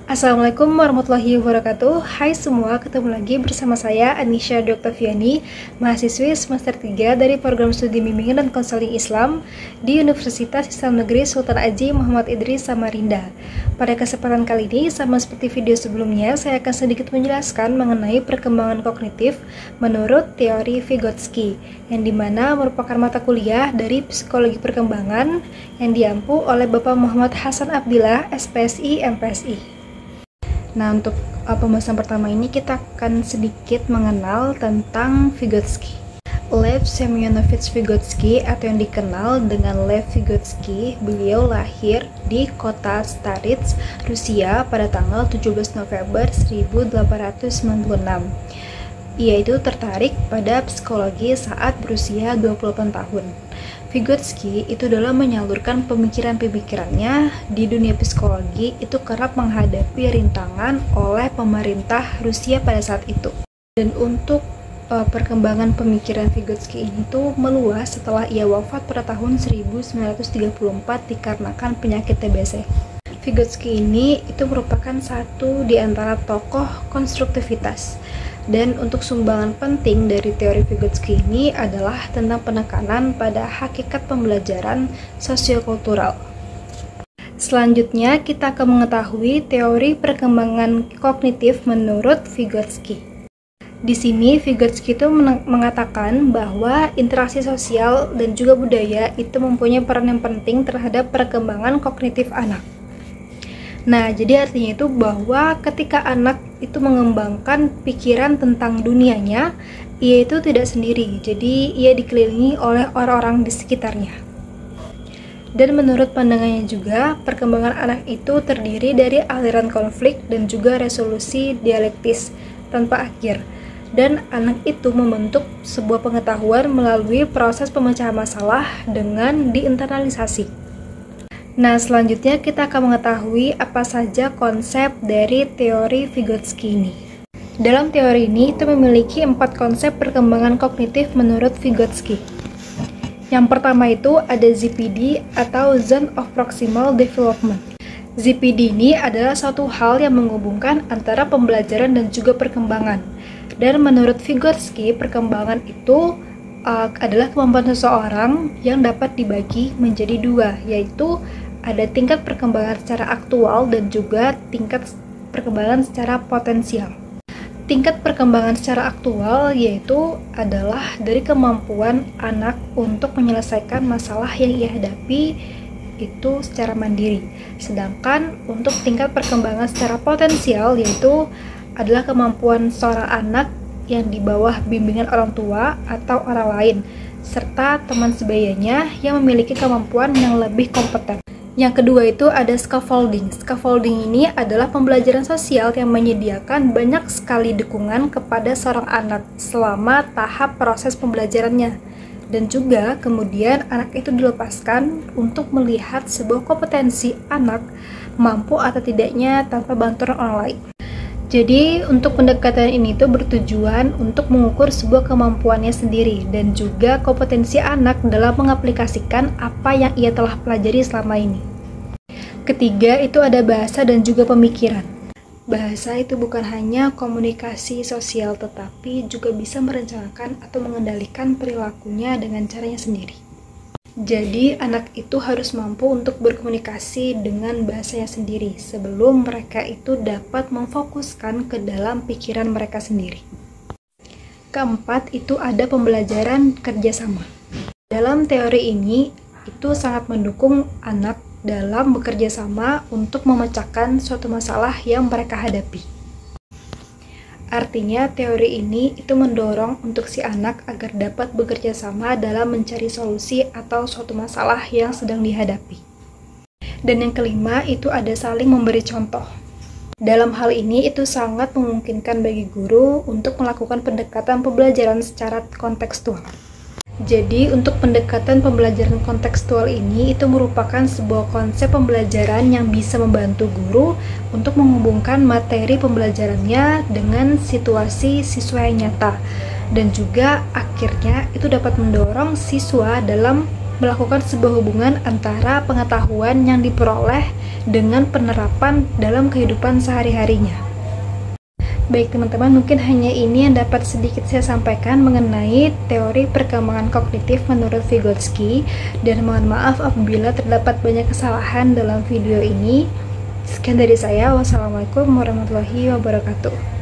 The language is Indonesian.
Assalamualaikum warahmatullahi wabarakatuh. Hai semua, ketemu lagi bersama saya Anisha Doktaviani, mahasiswi semester 3 dari program studi bimbingan dan konseling Islam di Universitas Islam Negeri Sultan Haji Muhammad Idris Samarinda. Pada kesempatan kali ini, sama seperti video sebelumnya, saya akan sedikit menjelaskan mengenai perkembangan kognitif menurut teori Vygotsky, yang dimana merupakan mata kuliah dari psikologi perkembangan yang diampu oleh Bapak Muhammad Hasan Abdillah, SPSI, MPSI. Nah, untuk pembahasan pertama ini kita akan sedikit mengenal tentang Vygotsky. Lev Semyonovich Vygotsky atau yang dikenal dengan Lev Vygotsky, beliau lahir di kota Staritz, Rusia pada tanggal 17 November 1896. Ia itu tertarik pada psikologi saat berusia 28 tahun. Vygotsky itu dalam menyalurkan pemikiran-pemikirannya di dunia psikologi itu kerap menghadapi rintangan oleh pemerintah Rusia pada saat itu. Dan untuk perkembangan pemikiran Vygotsky ini tuh meluas setelah ia wafat pada tahun 1934 dikarenakan penyakit TBC. Vygotsky ini itu merupakan satu di antara tokoh konstruktivitas. Dan untuk sumbangan penting dari teori Vygotsky ini adalah tentang penekanan pada hakikat pembelajaran sosiokultural. Selanjutnya, kita akan mengetahui teori perkembangan kognitif menurut Vygotsky. Di sini, Vygotsky itu mengatakan bahwa interaksi sosial dan juga budaya itu mempunyai peran yang penting terhadap perkembangan kognitif anak. Nah, jadi artinya itu bahwa ketika anak itu mengembangkan pikiran tentang dunianya, ia itu tidak sendiri, jadi ia dikelilingi oleh orang-orang di sekitarnya. Dan menurut pandangannya juga, perkembangan anak itu terdiri dari aliran konflik dan juga resolusi dialektis tanpa akhir. Dan anak itu membentuk sebuah pengetahuan melalui proses pemecahan masalah dengan diinternalisasi. Nah, selanjutnya kita akan mengetahui apa saja konsep dari teori Vygotsky ini. Dalam teori ini itu memiliki 4 konsep perkembangan kognitif menurut Vygotsky. Yang pertama itu ada ZPD atau Zone of Proximal Development. ZPD ini adalah suatu hal yang menghubungkan antara pembelajaran dan juga perkembangan. Dan menurut Vygotsky, perkembangan itu adalah kemampuan seseorang yang dapat dibagi menjadi dua, yaitu ada tingkat perkembangan secara aktual dan juga tingkat perkembangan secara potensial. Tingkat perkembangan secara aktual yaitu adalah dari kemampuan anak untuk menyelesaikan masalah yang ia hadapi itu secara mandiri. Sedangkan untuk tingkat perkembangan secara potensial yaitu adalah kemampuan seorang anak yang di bawah bimbingan orang tua atau orang lain, serta teman sebayanya yang memiliki kemampuan yang lebih kompeten. Yang kedua itu ada scaffolding. Scaffolding ini adalah pembelajaran sosial yang menyediakan banyak sekali dukungan kepada seorang anak selama tahap proses pembelajarannya. Dan juga kemudian anak itu dilepaskan untuk melihat sebuah kompetensi anak mampu atau tidaknya tanpa bantuan orang lain. Jadi untuk pendekatan ini tuh bertujuan untuk mengukur sebuah kemampuannya sendiri dan juga kompetensi anak dalam mengaplikasikan apa yang ia telah pelajari selama ini. Ketiga itu ada bahasa dan juga pemikiran. Bahasa itu bukan hanya komunikasi sosial tetapi juga bisa merencanakan atau mengendalikan perilakunya dengan caranya sendiri. Jadi, anak itu harus mampu untuk berkomunikasi dengan bahasanya sendiri sebelum mereka itu dapat memfokuskan ke dalam pikiran mereka sendiri. Keempat, itu ada pembelajaran kerjasama. Dalam teori ini, itu sangat mendukung anak dalam bekerja sama untuk memecahkan suatu masalah yang mereka hadapi. Artinya, teori ini itu mendorong untuk si anak agar dapat bekerja sama dalam mencari solusi atau suatu masalah yang sedang dihadapi. Dan yang kelima, itu ada saling memberi contoh. Dalam hal ini, itu sangat memungkinkan bagi guru untuk melakukan pendekatan pembelajaran secara kontekstual. Jadi, untuk pendekatan pembelajaran kontekstual ini itu merupakan sebuah konsep pembelajaran yang bisa membantu guru untuk menghubungkan materi pembelajarannya dengan situasi siswa yang nyata dan juga akhirnya itu dapat mendorong siswa dalam melakukan sebuah hubungan antara pengetahuan yang diperoleh dengan penerapan dalam kehidupan sehari-harinya. Baik teman-teman, mungkin hanya ini yang dapat sedikit saya sampaikan mengenai teori perkembangan kognitif menurut Vygotsky, dan mohon maaf apabila terdapat banyak kesalahan dalam video ini. Sekian dari saya, wassalamualaikum warahmatullahi wabarakatuh.